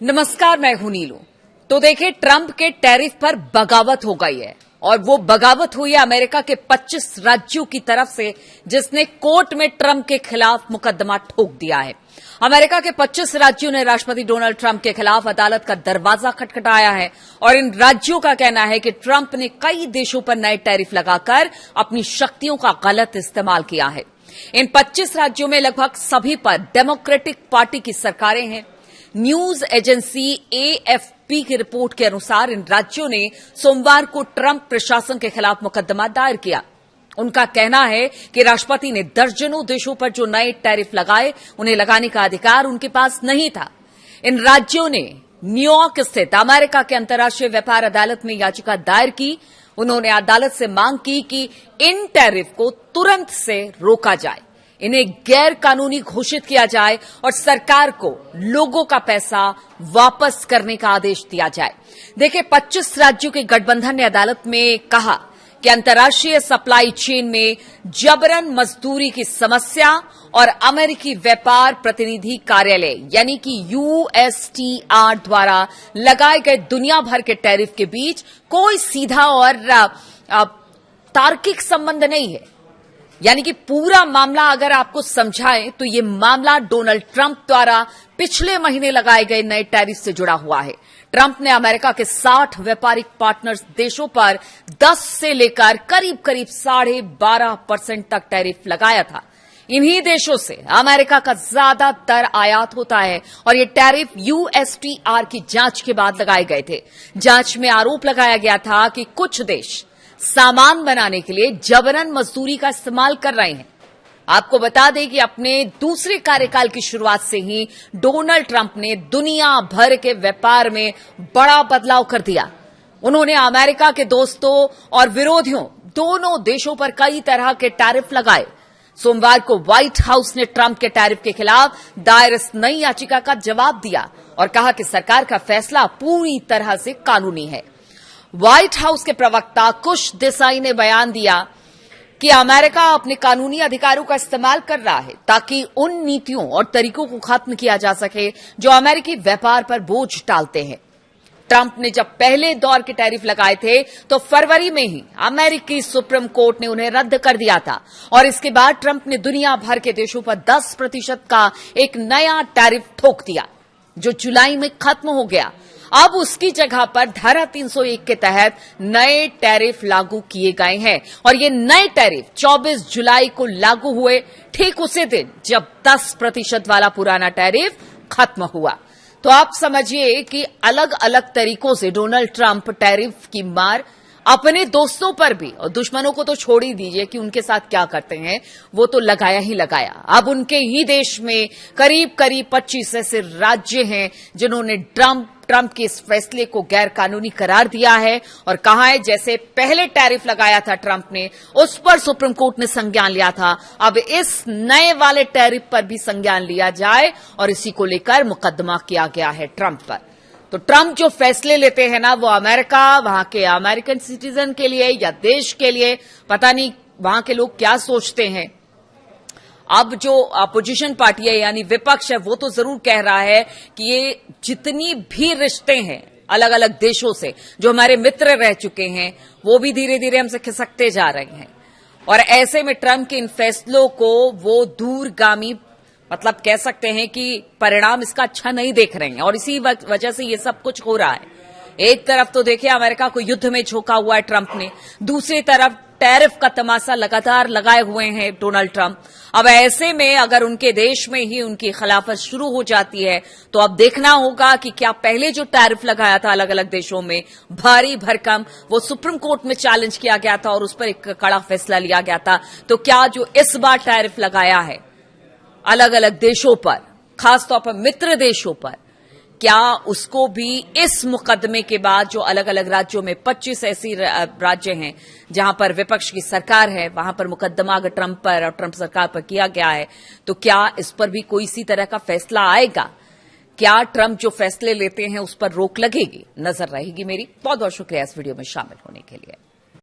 नमस्कार, मैं हूं नीलू। तो देखिए, ट्रंप के टैरिफ पर बगावत हो गई है और वो बगावत हुई है अमेरिका के 25 राज्यों की तरफ से, जिसने कोर्ट में ट्रंप के खिलाफ मुकदमा ठोक दिया है। अमेरिका के 25 राज्यों ने राष्ट्रपति डोनाल्ड ट्रंप के खिलाफ अदालत का दरवाजा खटखटाया है और इन राज्यों का कहना है कि ट्रंप ने कई देशों पर नए टैरिफ लगाकर अपनी शक्तियों का गलत इस्तेमाल किया है। इन 25 राज्यों में लगभग सभी पर डेमोक्रेटिक पार्टी की सरकारें हैं। न्यूज एजेंसी AFP की रिपोर्ट के अनुसार इन राज्यों ने सोमवार को ट्रंप प्रशासन के खिलाफ मुकदमा दायर किया। उनका कहना है कि राष्ट्रपति ने दर्जनों देशों पर जो नए टैरिफ लगाए, उन्हें लगाने का अधिकार उनके पास नहीं था। इन राज्यों ने न्यूयॉर्क स्थित अमेरिका के अंतर्राष्ट्रीय व्यापार अदालत में याचिका दायर की। उन्होंने अदालत से मांग की कि इन टैरिफ को तुरंत से रोका जाए, इन्हें गैर कानूनी घोषित किया जाए और सरकार को लोगों का पैसा वापस करने का आदेश दिया जाए। देखिए, 25 राज्यों के गठबंधन ने अदालत में कहा कि अंतर्राष्ट्रीय सप्लाई चेन में जबरन मजदूरी की समस्या और अमेरिकी व्यापार प्रतिनिधि कार्यालय यानी कि USTR द्वारा लगाए गए दुनिया भर के टैरिफ के बीच कोई सीधा और तार्किक संबंध नहीं है। यानी कि पूरा मामला अगर आपको समझाएं तो ये मामला डोनाल्ड ट्रंप द्वारा पिछले महीने लगाए गए नए टैरिफ से जुड़ा हुआ है। ट्रंप ने अमेरिका के 60 व्यापारिक पार्टनर्स देशों पर 10 से लेकर करीब 12% तक टैरिफ लगाया था। इन्हीं देशों से अमेरिका का ज्यादातर आयात होता है और ये टैरिफ USTR की जांच के बाद लगाए गए थे। जांच में आरोप लगाया गया था कि कुछ देश सामान बनाने के लिए जबरन मजदूरी का इस्तेमाल कर रहे हैं। आपको बता दें कि अपने दूसरे कार्यकाल की शुरुआत से ही डोनाल्ड ट्रंप ने दुनिया भर के व्यापार में बड़ा बदलाव कर दिया। उन्होंने अमेरिका के दोस्तों और विरोधियों दोनों देशों पर कई तरह के टैरिफ लगाए। सोमवार को व्हाइट हाउस ने ट्रंप के टैरिफ के खिलाफ दायर इस नई याचिका का जवाब दिया और कहा कि सरकार का फैसला पूरी तरह से कानूनी है। व्हाइट हाउस के प्रवक्ता कुश देसाई ने बयान दिया कि अमेरिका अपने कानूनी अधिकारों का इस्तेमाल कर रहा है ताकि उन नीतियों और तरीकों को खत्म किया जा सके जो अमेरिकी व्यापार पर बोझ डालते हैं। ट्रंप ने जब पहले दौर के टैरिफ लगाए थे तो फरवरी में ही अमेरिकी सुप्रीम कोर्ट ने उन्हें रद्द कर दिया था और इसके बाद ट्रंप ने दुनिया भर के देशों पर 10% का एक नया टैरिफ ठोक दिया जो जुलाई में खत्म हो गया। अब उसकी जगह पर धारा 301 के तहत नए टैरिफ लागू किए गए हैं और ये नए टैरिफ 24 जुलाई को लागू हुए, ठीक उसी दिन जब 10% वाला पुराना टैरिफ खत्म हुआ। तो आप समझिए कि अलग अलग तरीकों से डोनाल्ड ट्रंप टैरिफ की मार अपने दोस्तों पर भी, और दुश्मनों को तो छोड़ ही दीजिए कि उनके साथ क्या करते हैं, वो तो लगाया ही लगाया। अब उनके ही देश में करीब 25 ऐसे राज्य हैं जिन्होंने ट्रंप के इस फैसले को गैर कानूनी करार दिया है और कहा है जैसे पहले टैरिफ लगाया था ट्रंप ने, उस पर सुप्रीम कोर्ट ने संज्ञान लिया था, अब इस नए वाले टैरिफ पर भी संज्ञान लिया जाए और इसी को लेकर मुकदमा किया गया है ट्रंप पर। तो ट्रंप जो फैसले लेते हैं ना, वो अमेरिका, वहां के अमेरिकन सिटीजन के लिए या देश के लिए, पता नहीं वहां के लोग क्या सोचते हैं। अब जो अपोजिशन पार्टी है यानी विपक्ष है, वो तो जरूर कह रहा है कि ये जितनी भी रिश्ते हैं अलग अलग देशों से जो हमारे मित्र रह चुके हैं, वो भी धीरे धीरे हमसे खिसकते जा रहे हैं और ऐसे में ट्रंप के इन फैसलों को वो दूरगामी, मतलब कह सकते हैं कि परिणाम इसका अच्छा नहीं देख रहे हैं और इसी वजह से ये सब कुछ हो रहा है। एक तरफ तो देखिए अमेरिका को युद्ध में झोंका हुआ है ट्रंप ने, दूसरी तरफ टैरिफ का तमाशा लगातार लगाए हुए हैं डोनाल्ड ट्रंप। अब ऐसे में अगर उनके देश में ही उनकी खिलाफत शुरू हो जाती है तो अब देखना होगा कि क्या पहले जो टैरिफ लगाया था अलग अलग देशों में भारी भरकम, वो सुप्रीम कोर्ट में चैलेंज किया गया था और उस पर एक कड़ा फैसला लिया गया था, तो क्या जो इस बार टैरिफ लगाया है अलग अलग देशों पर, खासतौर पर मित्र देशों पर, क्या उसको भी इस मुकदमे के बाद जो अलग अलग राज्यों में 25 ऐसी राज्य हैं जहां पर विपक्ष की सरकार है, वहां पर मुकदमा अगर ट्रंप पर और ट्रंप सरकार पर किया गया है तो क्या इस पर भी कोई इसी तरह का फैसला आएगा? क्या ट्रंप जो फैसले लेते हैं उस पर रोक लगेगी? नजर रहेगी मेरी। बहुत बहुत शुक्रिया इस वीडियो में शामिल होने के लिए।